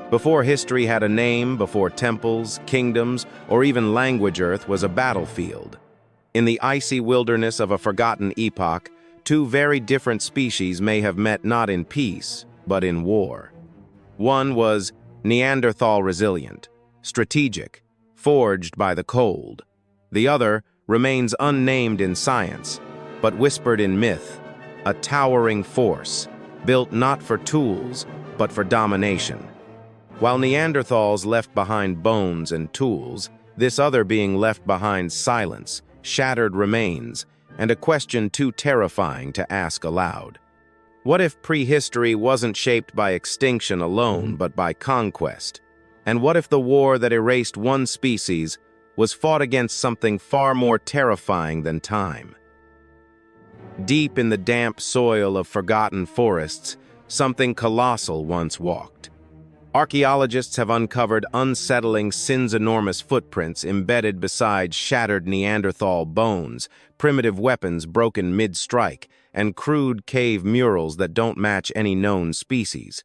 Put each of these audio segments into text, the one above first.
Before history had a name, before temples, kingdoms, or even language, Earth was a battlefield. In the icy wilderness of a forgotten epoch, two very different species may have met not in peace, but in war. One was Neanderthal resilient, strategic, forged by the cold. The other remains unnamed in science, but whispered in myth, a towering force, built not for tools, but for domination. While Neanderthals left behind bones and tools, this other being left behind silence, shattered remains, and a question too terrifying to ask aloud. What if prehistory wasn't shaped by extinction alone, but by conquest? And what if the war that erased one species was fought against something far more terrifying than time? Deep in the damp soil of forgotten forests, something colossal once walked. Archaeologists have uncovered unsettling, enormous footprints embedded beside shattered Neanderthal bones, primitive weapons broken mid-strike, and crude cave murals that don't match any known species.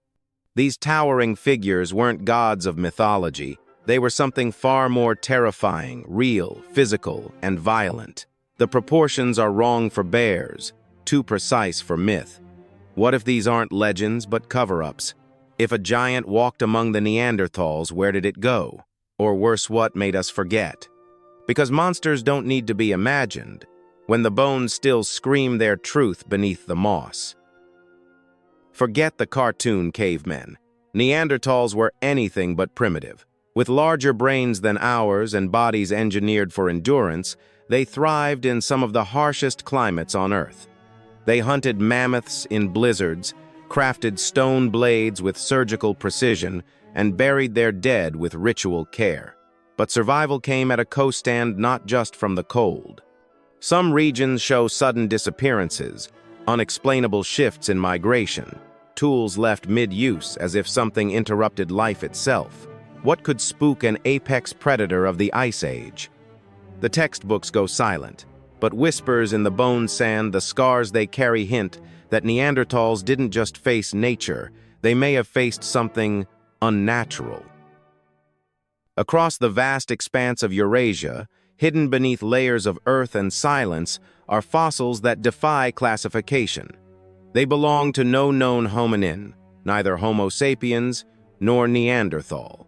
These towering figures weren't gods of mythology. They were something far more terrifying, real, physical, and violent. The proportions are wrong for bears, too precise for myth. What if these aren't legends but cover-ups? If a giant walked among the Neanderthals, where did it go? Or worse, what made us forget? Because monsters don't need to be imagined, when the bones still scream their truth beneath the moss. Forget the cartoon cavemen. Neanderthals were anything but primitive. With larger brains than ours and bodies engineered for endurance, they thrived in some of the harshest climates on Earth. They hunted mammoths in blizzards, crafted stone blades with surgical precision, and buried their dead with ritual care. But survival came at a cost not just from the cold. Some regions show sudden disappearances, unexplainable shifts in migration, tools left mid-use as if something interrupted life itself. What could spook an apex predator of the Ice Age? The textbooks go silent, but whispers in the bone sand, the scars they carry hint that Neanderthals didn't just face nature, they may have faced something unnatural. Across the vast expanse of Eurasia, hidden beneath layers of earth and silence, are fossils that defy classification. They belong to no known hominin, neither Homo sapiens nor Neanderthal.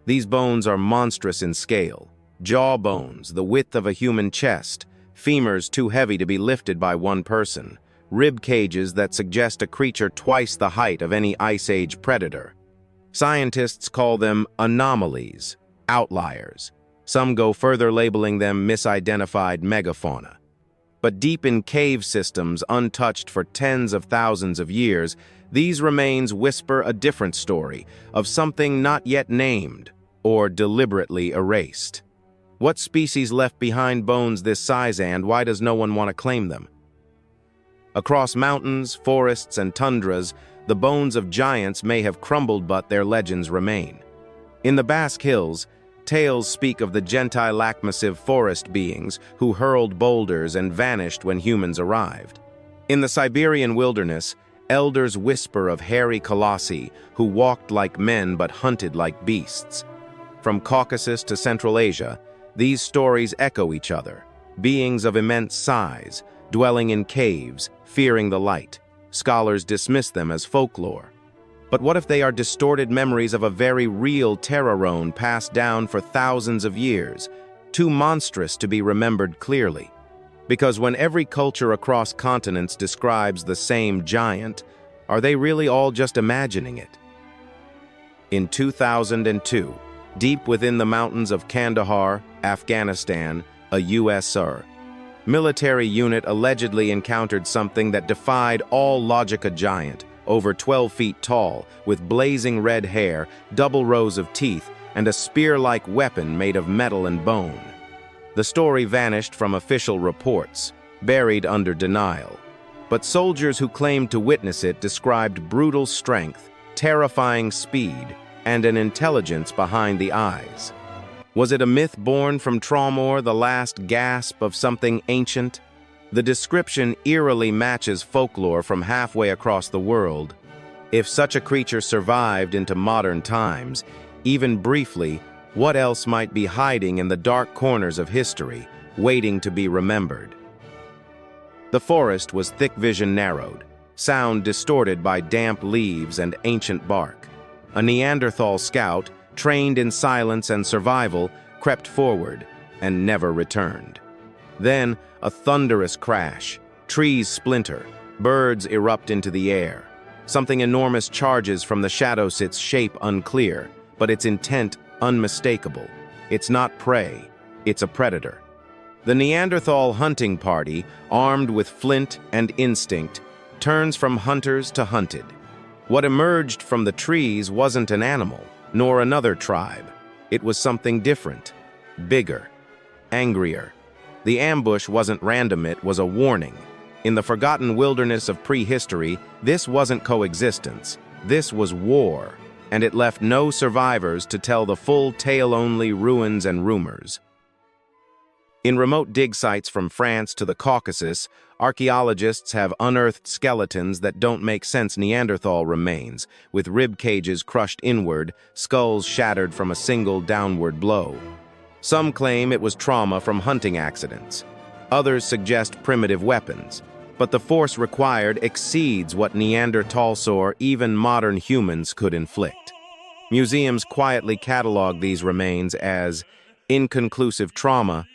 These bones are monstrous in scale, jaw bones the width of a human chest, femurs too heavy to be lifted by one person, rib cages that suggest a creature twice the height of any Ice Age predator. Scientists call them anomalies, outliers. Some go further, labeling them misidentified megafauna. But deep in cave systems untouched for tens of thousands of years, these remains whisper a different story of something not yet named or deliberately erased. What species left behind bones this size, and why does no one want to claim them? Across mountains, forests, and tundras, the bones of giants may have crumbled, but their legends remain. In the Basque Hills, tales speak of the gentile forest beings who hurled boulders and vanished when humans arrived. In the Siberian wilderness, elders whisper of hairy colossi who walked like men but hunted like beasts. From Caucasus to Central Asia, these stories echo each other, beings of immense size, dwelling in caves, fearing the light. Scholars dismiss them as folklore. But what if they are distorted memories of a very real terrorone passed down for thousands of years, too monstrous to be remembered clearly? Because when every culture across continents describes the same giant, are they really all just imagining it? In 2002, deep within the mountains of Kandahar, Afghanistan, a U.S. military unit allegedly encountered something that defied all logic. A giant, over 12 feet tall, with blazing red hair, double rows of teeth, and a spear-like weapon made of metal and bone. The story vanished from official reports, buried under denial. But soldiers who claimed to witness it described brutal strength, terrifying speed, and an intelligence behind the eyes. Was it a myth born from trauma, the last gasp of something ancient? The description eerily matches folklore from halfway across the world. If such a creature survived into modern times, even briefly, what else might be hiding in the dark corners of history, waiting to be remembered? The forest was thick vision narrowed, sound distorted by damp leaves and ancient bark. A Neanderthal scout, trained in silence and survival, crept forward and never returned. Then, a thunderous crash. Trees splinter, birds erupt into the air. Something enormous charges from the shadows, its shape unclear, but its intent unmistakable. It's not prey, it's a predator. The Neanderthal hunting party, armed with flint and instinct, turns from hunters to hunted. What emerged from the trees wasn't an animal, nor another tribe. It was something different, bigger, angrier. The ambush wasn't random, it was a warning. In the forgotten wilderness of prehistory, this wasn't coexistence. This was war, and it left no survivors to tell the full tale, only ruins and rumors. In remote dig sites from France to the Caucasus, archaeologists have unearthed skeletons that don't make sense. Neanderthal remains, with rib cages crushed inward, skulls shattered from a single downward blow. Some claim it was trauma from hunting accidents. Others suggest primitive weapons. But the force required exceeds what Neanderthals or even modern humans could inflict. Museums quietly catalog these remains as inconclusive trauma,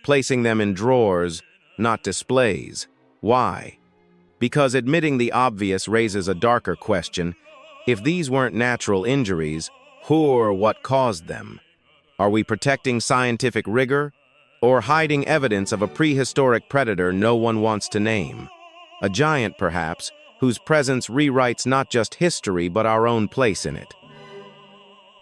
placing them in drawers, not displays. Why? Because admitting the obvious raises a darker question. If these weren't natural injuries, who or what caused them? Are we protecting scientific rigor, or hiding evidence of a prehistoric predator no one wants to name? A giant, perhaps, whose presence rewrites not just history but our own place in it.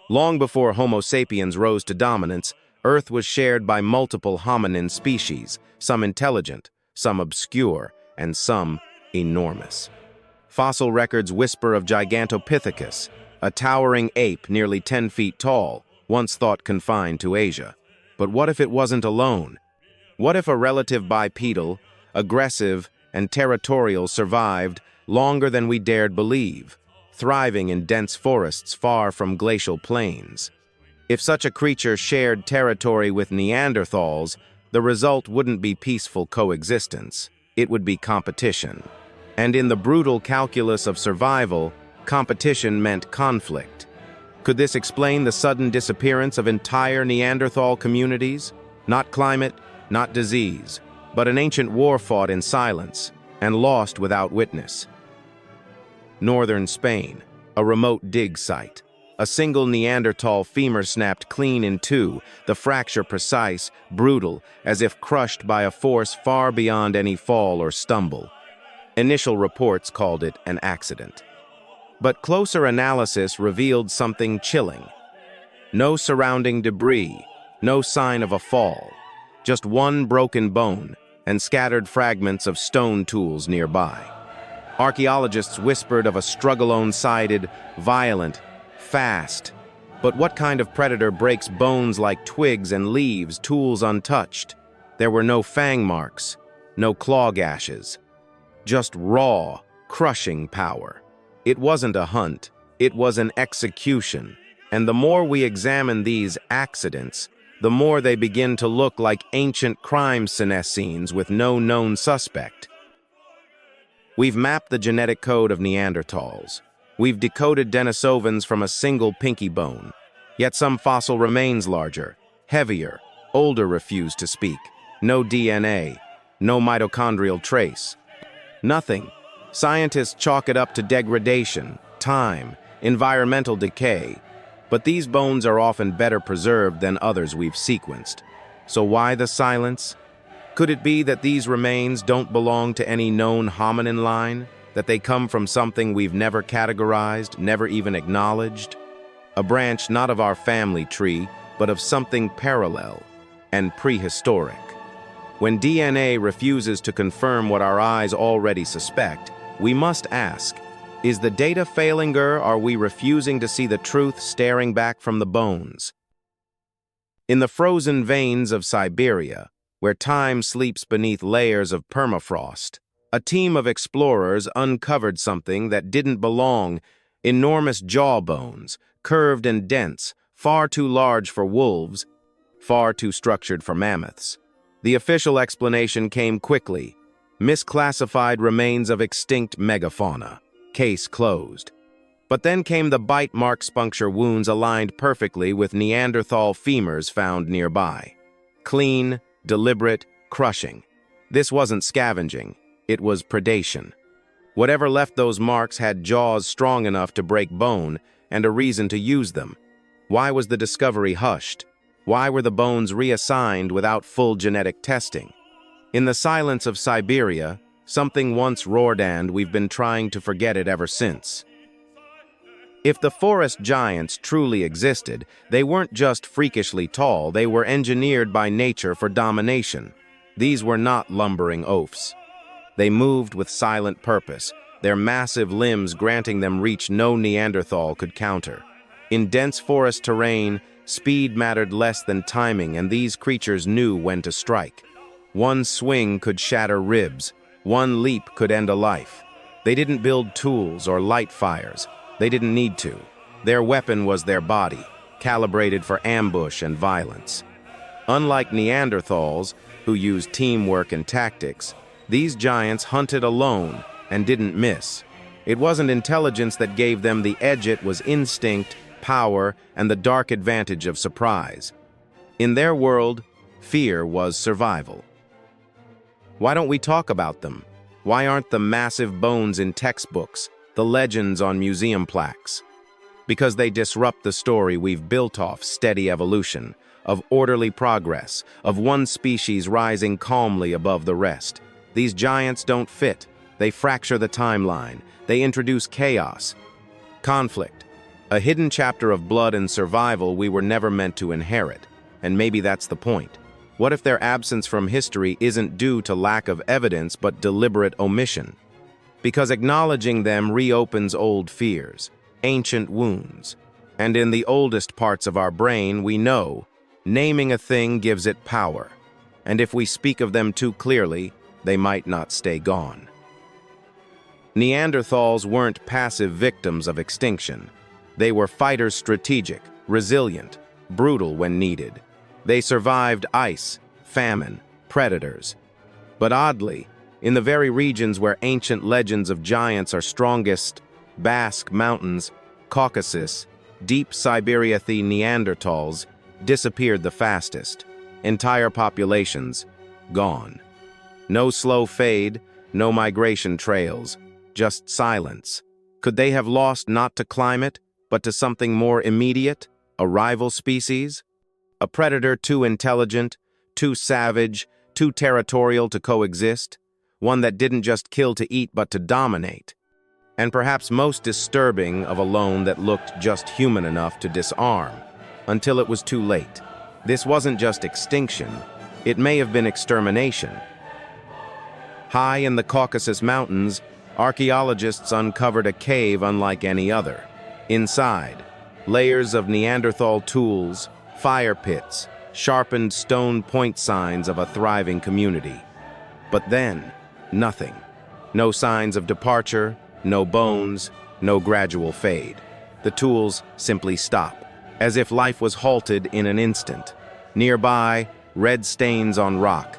Long before Homo sapiens rose to dominance, Earth was shared by multiple hominin species, some intelligent, some obscure, and some enormous. Fossil records whisper of Gigantopithecus, a towering ape nearly 10 feet tall, once thought confined to Asia. But what if it wasn't alone? What if a relative bipedal, aggressive, and territorial survived longer than we dared believe, thriving in dense forests far from glacial plains? If such a creature shared territory with Neanderthals, the result wouldn't be peaceful coexistence, it would be competition. And in the brutal calculus of survival, competition meant conflict. Could this explain the sudden disappearance of entire Neanderthal communities? Not climate, not disease, but an ancient war fought in silence and lost without witness. Northern Spain, a remote dig site. A single Neanderthal femur snapped clean in two, the fracture precise, brutal, as if crushed by a force far beyond any fall or stumble. Initial reports called it an accident. But closer analysis revealed something chilling. No surrounding debris, no sign of a fall, just one broken bone and scattered fragments of stone tools nearby. Archaeologists whispered of a struggle-sided, violent, fast. But what kind of predator breaks bones like twigs and leaves, tools untouched? There were no fang marks, no claw gashes, just raw, crushing power. It wasn't a hunt, it was an execution. And the more we examine these accidents, the more they begin to look like ancient crime scenes with no known suspect. We've mapped the genetic code of Neanderthals. We've decoded Denisovans from a single pinky bone. Yet some fossil remains larger, heavier, older refuse to speak. No DNA, no mitochondrial trace. Nothing. Scientists chalk it up to degradation, time, environmental decay. But these bones are often better preserved than others we've sequenced. So why the silence? Could it be that these remains don't belong to any known hominin line? That they come from something we've never categorized, never even acknowledged? A branch not of our family tree, but of something parallel and prehistoric. When DNA refuses to confirm what our eyes already suspect, we must ask, is the data failing, or are we refusing to see the truth staring back from the bones? In the frozen veins of Siberia, where time sleeps beneath layers of permafrost, a team of explorers uncovered something that didn't belong Enormous jaw bones, curved and dense, far too large for wolves, far too structured for mammoths. The official explanation came quickly. Misclassified remains of extinct megafauna. Case closed. But then came the bite marks, puncture wounds aligned perfectly with Neanderthal femurs found nearby. Clean, deliberate, crushing. This wasn't scavenging, it was predation. Whatever left those marks had jaws strong enough to break bone and a reason to use them. Why was the discovery hushed? Why were the bones reassigned without full genetic testing? In the silence of Siberia, something once roared, and we've been trying to forget it ever since. If the forest giants truly existed, they weren't just freakishly tall, they were engineered by nature for domination. These were not lumbering oafs. They moved with silent purpose, their massive limbs granting them reach no Neanderthal could counter. In dense forest terrain, speed mattered less than timing, and these creatures knew when to strike. One swing could shatter ribs, one leap could end a life. They didn't build tools or light fires. They didn't need to. Their weapon was their body, calibrated for ambush and violence. Unlike Neanderthals, who used teamwork and tactics, these giants hunted alone and didn't miss. It wasn't intelligence that gave them the edge, it was instinct, power, and the dark advantage of surprise. In their world, fear was survival. Why don't we talk about them? Why aren't the massive bones in textbooks, the legends on museum plaques? Because they disrupt the story we've built off steady evolution, of orderly progress, of one species rising calmly above the rest. These giants don't fit. They fracture the timeline. They introduce chaos, conflict, a hidden chapter of blood and survival we were never meant to inherit. And maybe that's the point. What if their absence from history isn't due to lack of evidence but deliberate omission? Because acknowledging them reopens old fears, ancient wounds. And in the oldest parts of our brain, we know naming a thing gives it power. And if we speak of them too clearly, they might not stay gone. Neanderthals weren't passive victims of extinction. They were fighters, strategic, resilient, brutal when needed. They survived ice, famine, predators. But oddly, in the very regions where ancient legends of giants are strongest, Basque Mountains, Caucasus, deep Siberia, the Neanderthals disappeared the fastest. Entire populations gone. No slow fade, no migration trails, just silence. Could they have lost not to climate, but to something more immediate, a rival species? A predator too intelligent, too savage, too territorial to coexist? One that didn't just kill to eat but to dominate? And perhaps most disturbing of a lone that looked just human enough to disarm, until it was too late. This wasn't just extinction, it may have been extermination. High in the Caucasus Mountains, archaeologists uncovered a cave unlike any other. Inside, layers of Neanderthal tools, fire pits, sharpened stone point signs of a thriving community. But then, nothing. No signs of departure, no bones, no gradual fade. The tools simply stop, as if life was halted in an instant. Nearby, red stains on rock,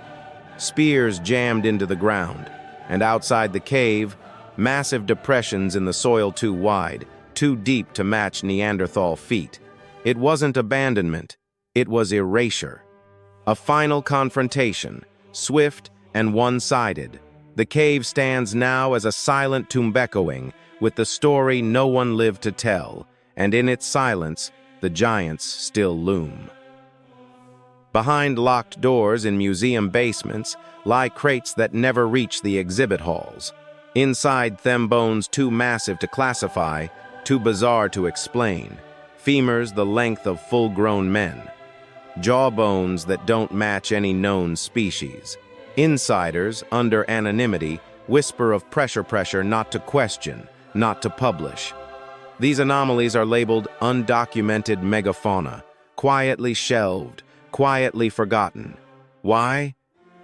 spears jammed into the ground, and outside the cave, massive depressions in the soil too wide, too deep to match Neanderthal feet. It wasn't abandonment, it was erasure. A final confrontation, swift and one-sided. The cave stands now as a silent tomb echoing with the story no one lived to tell, and in its silence, the giants still loom. Behind locked doors in museum basements lie crates that never reach the exhibit halls. Inside, them bones too massive to classify, too bizarre to explain. Femurs the length of full-grown men. Jawbones that don't match any known species. Insiders, under anonymity, whisper of pressure not to question, not to publish. These anomalies are labeled undocumented megafauna, quietly shelved, quietly forgotten. Why?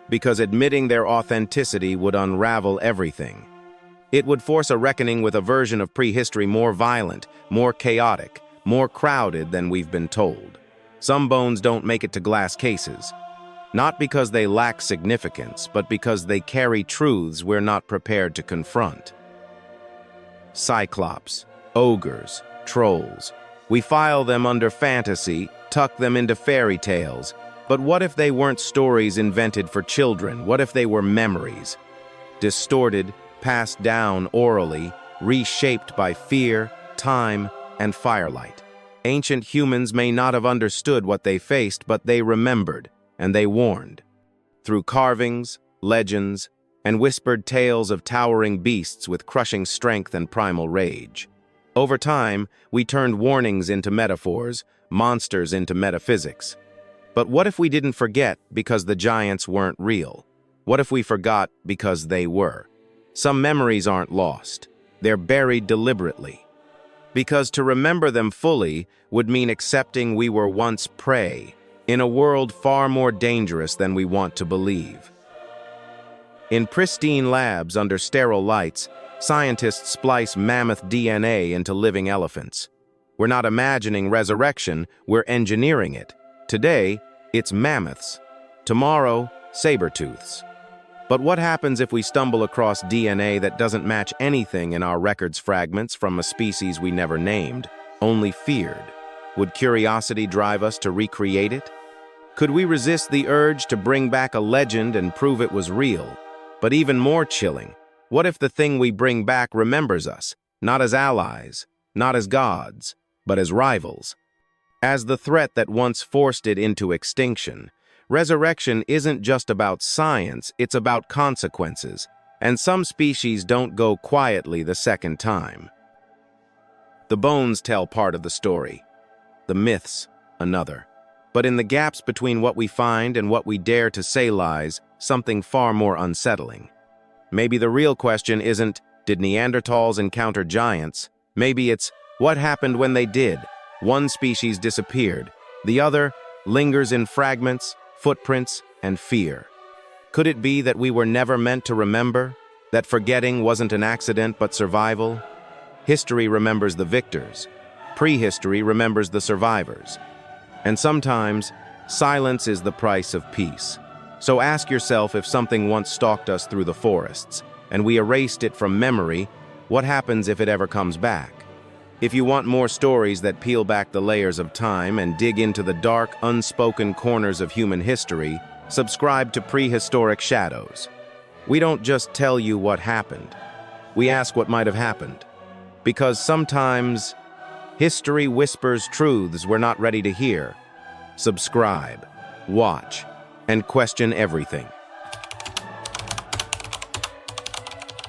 Because admitting their authenticity would unravel everything. It would force a reckoning with a version of prehistory more violent, more chaotic, more crowded than we've been told. Some bones don't make it to glass cases, not because they lack significance, but because they carry truths we're not prepared to confront. Cyclops, ogres, trolls. We file them under fantasy, tuck them into fairy tales. But what if they weren't stories invented for children? What if they were memories? Distorted, passed down orally, reshaped by fear, time, and firelight. Ancient humans may not have understood what they faced, but they remembered, and they warned. Through carvings, legends, and whispered tales of towering beasts with crushing strength and primal rage. Over time, we turned warnings into metaphors, monsters into metaphysics. But what if we didn't forget because the giants weren't real? What if we forgot because they were? Some memories aren't lost. They're buried deliberately. Because to remember them fully would mean accepting we were once prey, in a world far more dangerous than we want to believe. In pristine labs under sterile lights, scientists splice mammoth DNA into living elephants. We're not imagining resurrection, we're engineering it. Today, it's mammoths. Tomorrow, saber-tooths. But what happens if we stumble across DNA that doesn't match anything in our records fragments from a species we never named, only feared? Would curiosity drive us to recreate it? Could we resist the urge to bring back a legend and prove it was real? But even more chilling, what if the thing we bring back remembers us, not as allies, not as gods, but as rivals? As the threat that once forced it into extinction, resurrection isn't just about science, it's about consequences, and some species don't go quietly the second time. The bones tell part of the story, the myths another. But in the gaps between what we find and what we dare to say lies something far more unsettling. Maybe the real question isn't, did Neanderthals encounter giants? Maybe it's, what happened when they did? One species disappeared, the other lingers in fragments, footprints, and fear. Could it be that we were never meant to remember? That forgetting wasn't an accident but survival? History remembers the victors. Prehistory remembers the survivors. And sometimes, silence is the price of peace. So ask yourself, if something once stalked us through the forests, and we erased it from memory, what happens if it ever comes back? If you want more stories that peel back the layers of time and dig into the dark, unspoken corners of human history, subscribe to Prehistoric Shadows. We don't just tell you what happened. We ask what might have happened. Because sometimes, history whispers truths we're not ready to hear. Subscribe, watch, and question everything.